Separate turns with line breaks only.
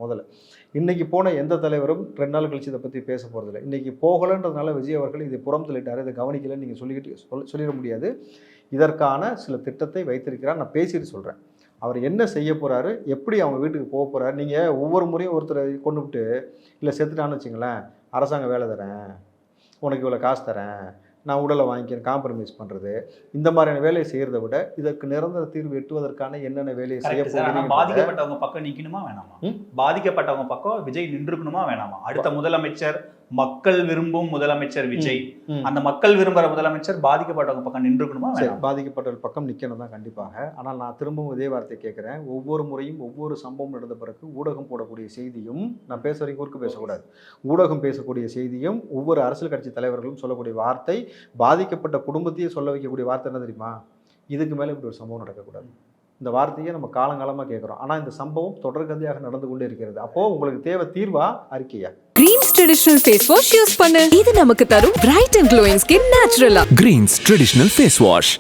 முதல்ல. இன்றைக்கி போன எந்த தலைவரும் 2 நாள் கழிச்சு இதை பற்றி பேச போகிறதில்ல. இன்றைக்கி போகலைன்றதுனால விஜய் அவர்கள் இதை புறம் தள்ளிட்டார், இதை கவனிக்கலைன்னு நீங்கள் சொல்லிட முடியாது. இதற்கான சில திட்டத்தை வைத்திருக்கிறார். நான் பேசிட்டு சொல்கிறேன். அவர் என்ன செய்ய போகிறாரு, எப்படி அவங்க வீட்டுக்கு போக போகிறாரு. நீங்கள் ஒவ்வொரு முறையும் ஒருத்தரை கொண்டு விட்டு இல்லை செத்துட்டான்னு வச்சுங்களேன், அரசாங்க வேலை தரேன், உனக்கு இவ்வளோ காசு தரேன், நான் உடலை வாங்கிக்கிறேன், காம்ப்ரமைஸ் பண்ணுறது, இந்த மாதிரியான வேலையை செய்கிறத விட இதற்கு நிரந்தர தீர்வு எட்டுவதற்கான என்னென்ன வேலையை செய்ய போகிறீங்க.
பாதிக்கப்பட்டவங்க பக்கம் நிற்கணுமா வேணாமா? பாதிக்கப்பட்டவங்க பக்கம் விஜய் நின்றுக்கணுமா வேணாமா? அடுத்த முதலமைச்சர் மக்கள் விரும்பும் முதலமைச்சர் விஜய், அந்த மக்கள் விரும்புகிற முதலமைச்சர் பாதிக்கப்பட்டவங்க பக்கம் நின்றுக்கணுமா?
பாதிக்கப்பட்டவர்கள் பக்கம் நிற்கணும் தான் கண்டிப்பாக. ஆனால் நான் திரும்பவும் இதே வார்த்தை கேட்குறேன். ஒவ்வொரு முறையும் ஒவ்வொரு சம்பவம் நடந்த பிறகு ஊடகம் போடக்கூடிய செய்தியும், நான் பேச வரைக்கும் ஊருக்கு பேசக்கூடாது, ஊடகம் பேசக்கூடிய செய்தியும், ஒவ்வொரு அரசியல் கட்சி தலைவர்களும் சொல்லக்கூடிய வார்த்தை, பாதிக்கப்பட்ட குடும்பத்தையே சொல்ல வைக்கக்கூடிய வார்த்தை என்ன தெரியுமா? இதுக்கு மேலே இப்படி ஒரு சம்பவம் நடக்கக்கூடாது. இந்த வார்த்தையை நம்ம காலங்காலமாக கேட்குறோம். ஆனால் இந்த சம்பவம் தொடர்கதையாக நடந்து கொண்டே இருக்கிறது. அப்போது உங்களுக்கு தேவை தீர்வா அறிக்கையா?
Greens traditional face wash use பண்ணு. இது நமக்கு தரும் பிரைட் அண்ட் க்ளோயிங் ஸ்கின் நேச்சுரலா.
Greens traditional face wash.